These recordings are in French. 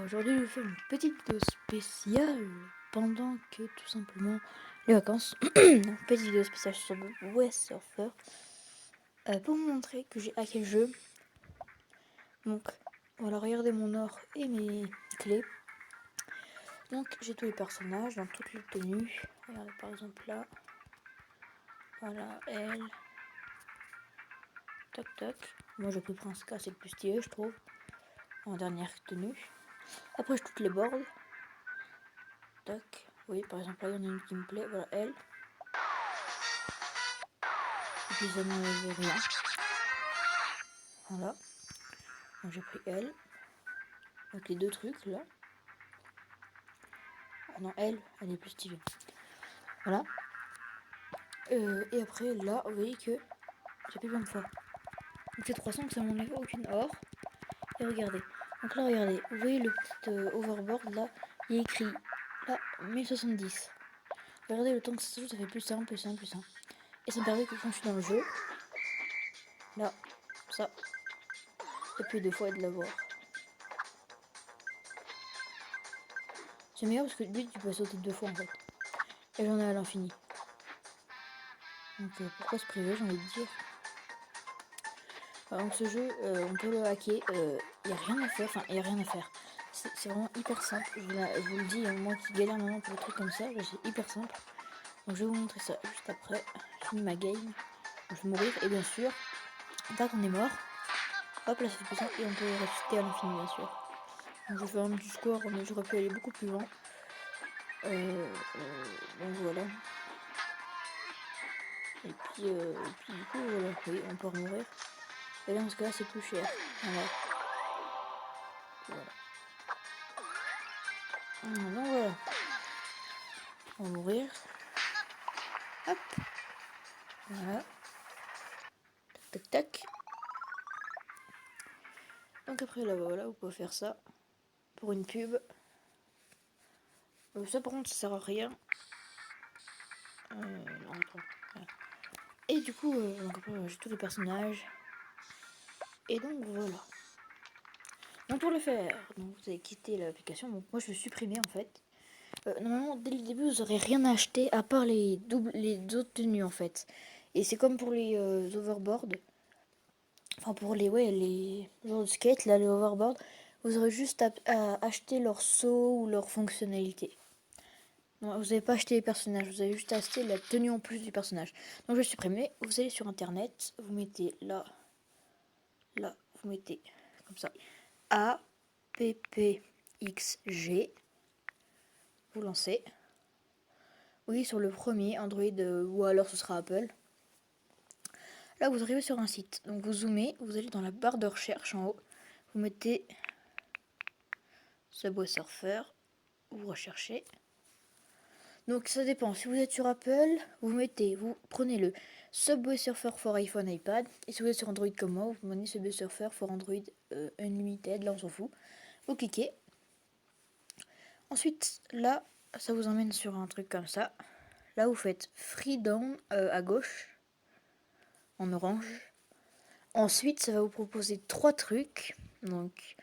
Aujourd'hui, je vais faire une petite vidéo spéciale pendant que tout simplement les vacances. Une petite vidéo spéciale sur le Web Surfer pour vous montrer que j'ai hacké le jeu. Donc voilà, regardez mon or et mes clés. Donc j'ai tous les personnages dans toutes les tenues. Regardez par exemple là. Voilà, elle. Toc toc. Moi j'ai pris Prince K, c'est le plus stylé je trouve. En dernière tenue. Après j'ai toutes les boards. Tac. Oui, par exemple là il y en a une qui me plaît. Voilà, elle. Et puis ça n'enlève rien. Voilà. Donc j'ai pris elle. Donc les deux trucs là. Ah non, elle est plus stylée. Voilà. Et après là, vous voyez que j'ai plus plein de fois. Donc c'est 300 que ça m'enlève aucune or. Et regardez. Donc là, regardez. Vous voyez le petit overboard là. Il est écrit là 1070. Regardez le temps que ça se joue, ça fait plus 1, plus 1, plus 1. Et ça me permet que quand je suis dans le jeu, là, ça, et puis 2 fois et de l'avoir. C'est meilleur parce que lui, tu peux sauter 2 fois en fait. Et j'en ai à l'infini. Donc pourquoi se priver, j'ai envie de dire. Donc ce jeu, on peut le hacker. Il n'y a rien à faire. Enfin, il n'y a rien à faire. C'est vraiment hyper simple. Je vous le dis, moi qui galère maintenant pour des trucs comme ça, c'est hyper simple. Donc je vais vous montrer ça juste après. Je finis ma game. Donc, je vais mourir. Et bien sûr, dès qu'on est mort, hop là, ça fait plus ça. Et on peut ressusciter à l'infini, bien sûr. Donc je fais un petit score, mais j'aurais pu aller beaucoup plus loin. Donc voilà. Et puis du coup, voilà, oui, on peut mourir. Et là, dans ce cas-là, c'est plus cher. Voilà. Donc voilà. On va mourir. Hop. Voilà. Tac, tac, tac. Donc après, là, voilà, vous pouvez faire ça. Pour une pub. Ça, par contre, ça sert à rien. Non, voilà. Et du coup, donc après, j'ai tous les personnages. Et donc, voilà. Donc pour le faire, donc vous allez quitter l'application. Donc moi, je vais supprimer, en fait. Normalement, dès le début, vous n'aurez rien à acheter à part les autres tenues, en fait. Et c'est comme pour les overboards. Enfin, pour les genres de skate, là, les overboards. Vous aurez juste à acheter leur saut ou leur fonctionnalité. Non, vous n'avez pas acheté les personnages, vous avez juste acheté la tenue en plus du personnage. Donc je vais supprimer, vous allez sur internet, vous mettez là, vous mettez comme ça, APPXG, vous lancez. Oui, sur le premier Android ou alors ce sera Apple. Là, vous arrivez sur un site, donc vous zoomez, vous allez dans la barre de recherche en haut, vous mettez Subway Surfer, vous recherchez. Donc ça dépend, si vous êtes sur Apple, vous prenez le Subway Surfer for iPhone, iPad, et si vous êtes sur Android comme moi, vous prenez Subway Surfer for Android Unlimited, là on s'en fout. Vous cliquez. Ensuite, là, ça vous emmène sur un truc comme ça. Là, vous faites Free Down à gauche, en orange. Ensuite, ça va vous proposer 3 trucs. Donc,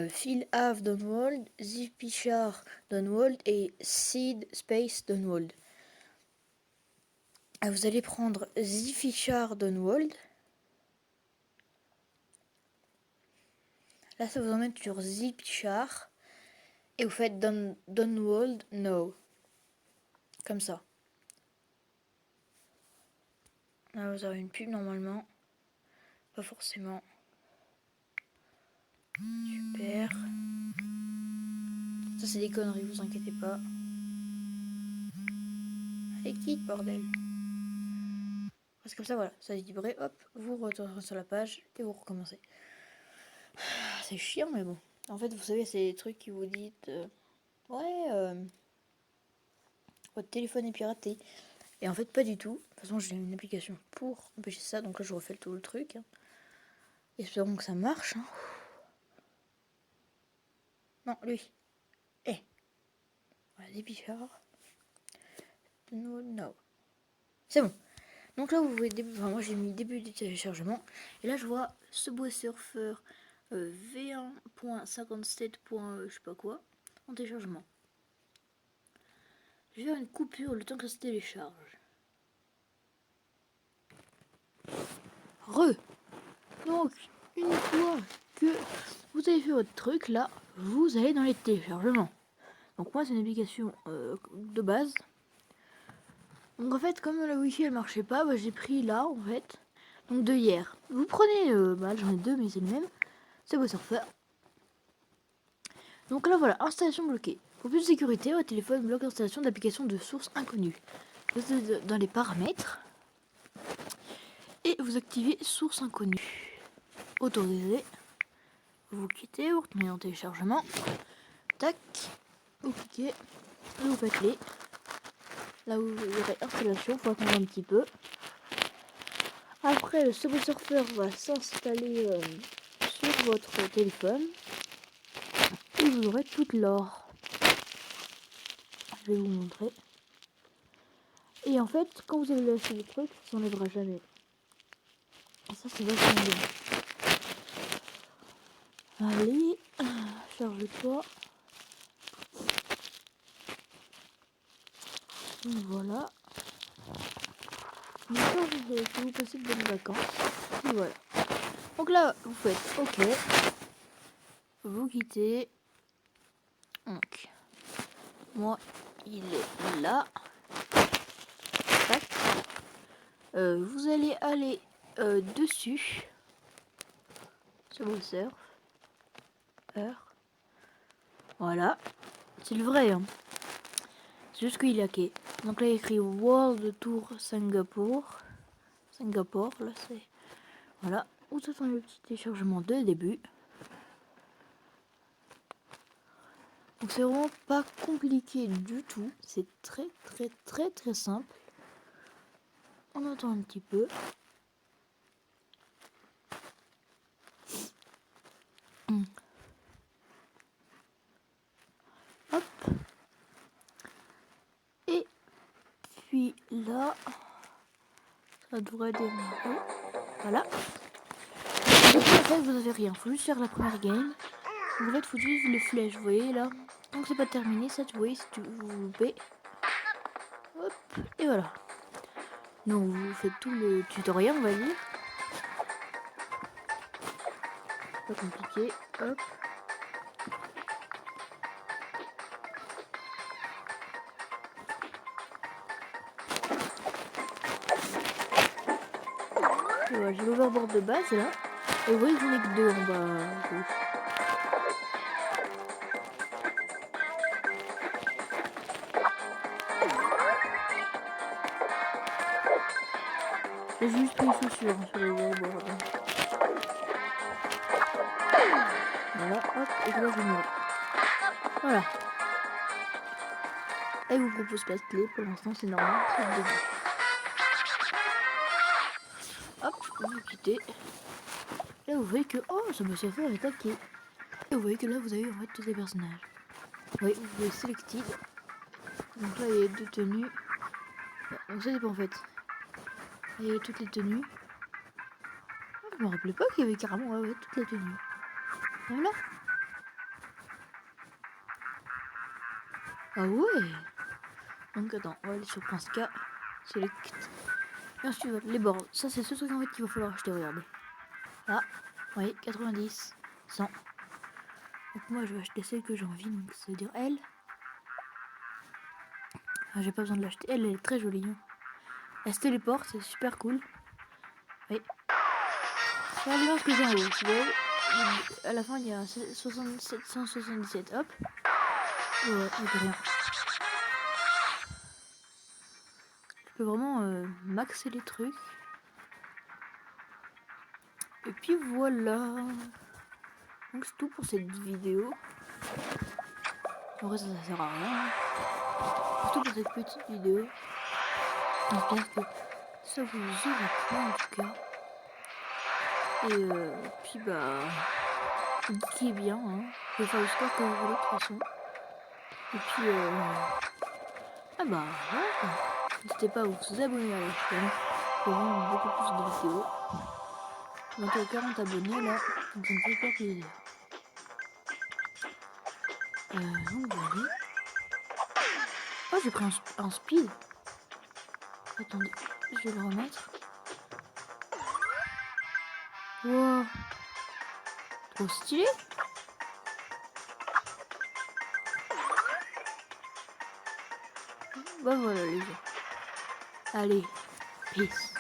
Phil Have Downwald, Zipichar Downwald et Seed Space Downwald. Vous allez prendre Zipichar Downwald. Là, ça vous emmène sur Zipichar. Et vous faites Downwald No. Comme ça. Là, vous avez une pub normalement. Pas forcément. Super. Ça, c'est des conneries, vous inquiétez pas. Allez, quitte, bordel. Parce que comme ça, voilà, ça se vibrer, hop, vous retournez sur la page et vous recommencez. C'est chiant, mais bon. En fait, vous savez, c'est des trucs qui vous disent votre téléphone est piraté. Et en fait, pas du tout. De toute façon, j'ai une application pour empêcher ça, donc là, je refais tout le truc. Espérons que ça marche. Non, lui. Voilà, des bichards. No. C'est bon. Donc là, vous voyez, moi j'ai mis début du téléchargement. Et là, je vois Subway Surfer V1.57. Je sais pas quoi en téléchargement. Je vais faire une coupure le temps que ça se télécharge. Donc, une fois que vous avez fait votre truc, là, vous allez dans les téléchargements. Donc moi, c'est une application de base. Donc en fait, comme la Wi-Fi elle marchait pas, bah, j'ai pris là, en fait. Donc de hier. Vous prenez, j'en ai deux, mais c'est le même. C'est Subway Surfer. Donc là, voilà, installation bloquée. Pour plus de sécurité, votre téléphone bloque l'installation d'applications de source inconnue. Vous êtes dans les paramètres. Et vous activez source inconnue. Autorisé. Vous quittez, vous retournez en téléchargement. Tac. Vous cliquez. Vous faites les. Là où vous aurez installation, il faut attendre un petit peu. Après, le Subway Surfer va s'installer sur votre téléphone. Et vous aurez toute l'or. Je vais vous montrer. Et en fait, quand vous avez lâché le truc, ça s'enlèvera jamais. Et ça, c'est vachement bien. Allez, charge-toi. Voilà. Maintenant, je vais vous passer de bonnes vacances. Et voilà. Donc là, vous faites OK. Vous quittez. Donc, moi, il est là. Tac. Vous allez aller dessus. Subway Surfer. Voilà. C'est le vrai, hein. C'est juste qu'il est hacké. Donc là, il y a écrit World Tour Singapour. Singapour, là, c'est... Voilà. Vous attendez le petit téléchargement de début. Donc c'est vraiment pas compliqué du tout. C'est très, très, très, très simple. On attend un petit peu. Hop. Et puis là, ça devrait démarrer. Voilà. Donc, en fait, vous avez rien. Faut juste faire la première game. Donc, en fait, faut suivre les flèches, vous voyez là. Donc c'est pas terminé, ça tu vois si tu vous loupez. Hop. Et voilà. Donc vous faites tout le tutoriel, on va dire. Pas compliqué. Hop. Et voilà, j'ai l'overboard de base là. Et vous voyez que j'en ai que deux en bas à gauche. J'ai juste pris les chaussures sur l'overboard. Voilà, hop, et là je meurs. Voilà. Elle vous propose pas de clé, pour l'instant c'est normal, c'est le début. Hop, vous quittez. Là vous voyez que, oh, ça me fait est attaqué. Et vous voyez que là vous avez en fait tous les personnages. Oui, vous pouvez selected. Donc là il y a deux tenues. Donc ça dépend en fait. Il y a toutes les tenues. Je me rappelais pas qu'il y avait carrément toutes les tenues. Et voilà. Ah ouais. Donc attends, on va aller sur Prince K. Select. Et ensuite les bords. Ça c'est ce truc en fait qu'il va falloir acheter, regardez. Là, oui, 90, 100. Donc moi je vais acheter celle que j'ai envie, donc ça veut dire elle. Ah, j'ai pas besoin de l'acheter, elle est très jolie. Hein. Elle se téléporte, c'est super cool. Oui. Regardez ce que j'ai en haut, tu vois. À la fin il y a 777, hop. Ouais, rien. Je peux vraiment maxer les trucs. Et puis voilà. Donc c'est tout pour cette vidéo. En vrai ça sert à rien. C'est tout pour cette petite vidéo. J'espère que ça vous aura plu en tout cas. Et puis qui est bien, hein. Vous pouvez faire le score que vous voulez de toute façon. Et puis voilà. N'hésitez pas à vous abonner à la chaîne. pour voir beaucoup plus de vidéos. Bientôt 40 abonnés là, donc ça me fait hyper plaisir. Donc voilà. Oh, j'ai pris un speed. Attendez, je vais le remettre. Wow, trop stylé. Bah voilà les gens. Allez, peace.